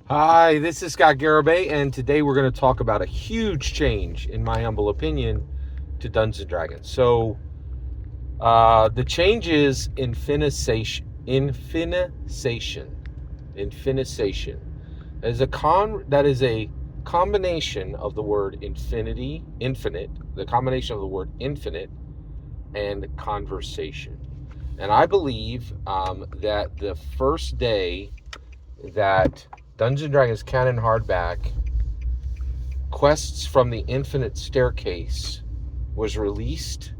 Hi, this is Scott Garibay, and today we're going to talk about a huge change, in my humble opinion, to Dungeons and Dragons. The change is Infinisation. Infinisation. That is a combination of the word infinite, the combination of the word infinite and conversation. And I believe that the first day that Dungeons and Dragons Canon Hardback Quests from the Infinite Staircase was released,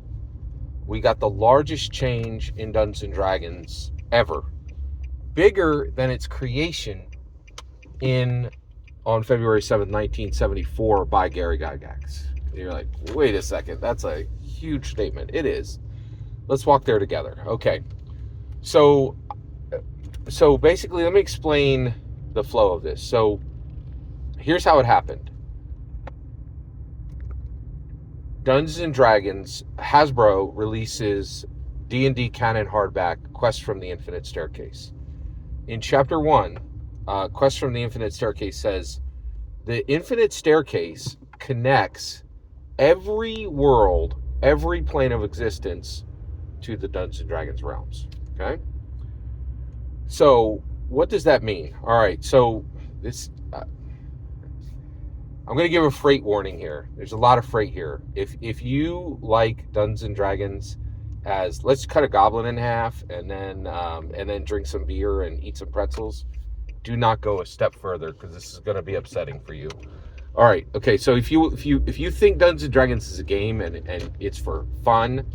we got the largest change in Dungeons and Dragons ever. Bigger than its creation on February 7th, 1974 by Gary Gygax. You're like, wait a second, that's a huge statement. It is. Let's walk there together. Okay. So basically, let me explain the flow of this. So here's how it happened. Dungeons and Dragons, Hasbro releases D&D Canon Hardback, Quest from the Infinite Staircase. In Chapter 1, Quest from the Infinite Staircase says, the Infinite Staircase connects every world, every plane of existence to the Dungeons and Dragons realms. Okay? So, what does that mean? All right, so this... I'm going to give a freight warning here. There's a lot of freight here. If you like Dungeons and Dragons as let's cut a goblin in half and then drink some beer and eat some pretzels, do not go a step further because this is going to be upsetting for you. All right, okay. So if you think Dungeons and Dragons is a game and it's for fun,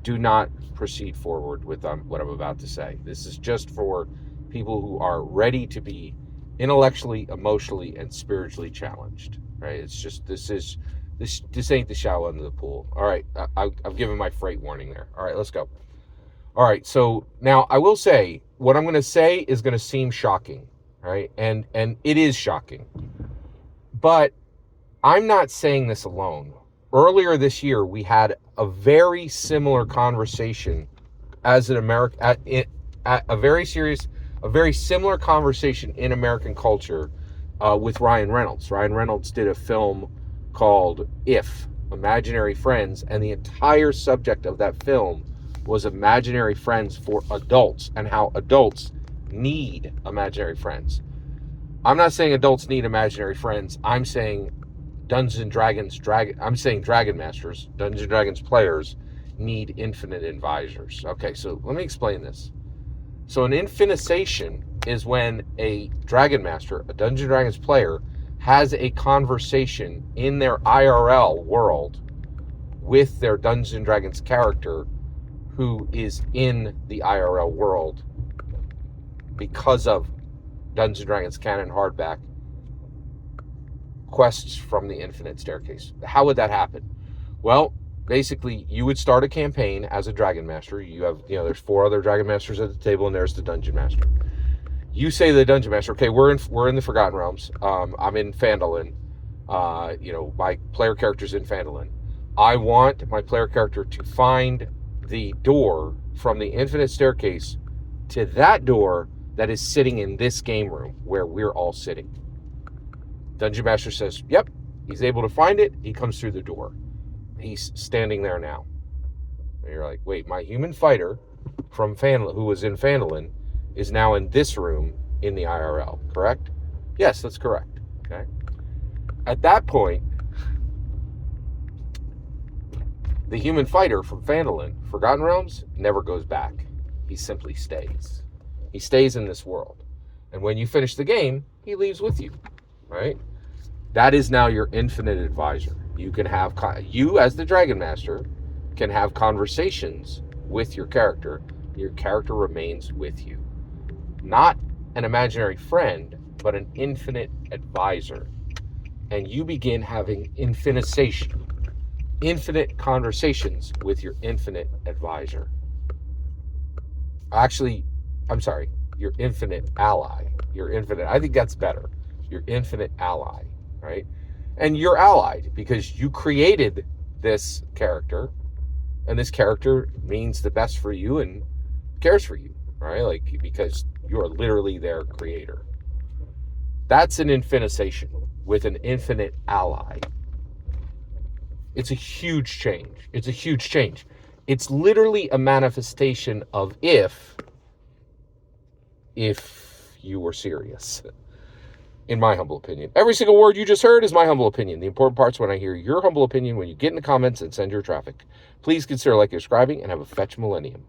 do not proceed forward with what I'm about to say. This is just for people who are ready to be intellectually, emotionally, and spiritually challenged, right? It's just this ain't the shallow end of the pool. All right, I've given my freight warning there. All right, let's go. All right, so now I will say what I'm going to say is going to seem shocking, right? And it is shocking, but I'm not saying this alone. Earlier this year, we had a very similar conversation as an American at a very similar conversation in American culture with Ryan Reynolds. Ryan Reynolds did a film called If, Imaginary Friends, and the entire subject of that film was imaginary friends for adults and how adults need imaginary friends. I'm not saying adults need imaginary friends. I'm saying Dragon Masters, Dungeons and Dragons players need infinite advisors. Okay, so let me explain this. So an infinisation is when a Dragon Master, a Dungeons and Dragons player, has a conversation in their IRL world with their Dungeons and Dragons character who is in the IRL world because of Dungeons and Dragons Canon Hardback Quests from the Infinite Staircase. How would that happen? Well, basically, you would start a campaign as a Dragon Master. You have, there's 4 other Dragon Masters at the table, and there's the Dungeon Master. You say to the Dungeon Master, okay, we're in the Forgotten Realms. I'm in Phandalin. My player character's in Phandalin. I want my player character to find the door from the Infinite Staircase to that door that is sitting in this game room where we're all sitting. Dungeon Master says, yep, he's able to find it. He comes through the door. He's standing there now. And you're like, wait, my human fighter from Phandalin, who was in Phandalin, is now in this room in the IRL, correct? Yes, that's correct. Okay. At that point, the human fighter from Phandalin, Forgotten Realms, never goes back. He simply stays. He stays in this world. And when you finish the game, he leaves with you, right? That is now your infinite advisor. You as the Dragon Master can have conversations with your character. Your character remains with you. Not an imaginary friend, but an infinite advisor. And you begin having infinisation, infinite conversations with your infinite advisor. Actually, I'm sorry, your infinite ally. I think that's better. Your infinite ally, right? And you're allied because you created this character, and this character means the best for you and cares for you, right? Because you're literally their creator. That's an infinisation with an infinite ally. It's a huge change. It's a huge change. It's literally a manifestation of if you were serious, in my humble opinion. Every single word you just heard is my humble opinion. The important part's when I hear your humble opinion when you get in the comments and send your traffic. Please consider liking, subscribing, and have a fetch millennium.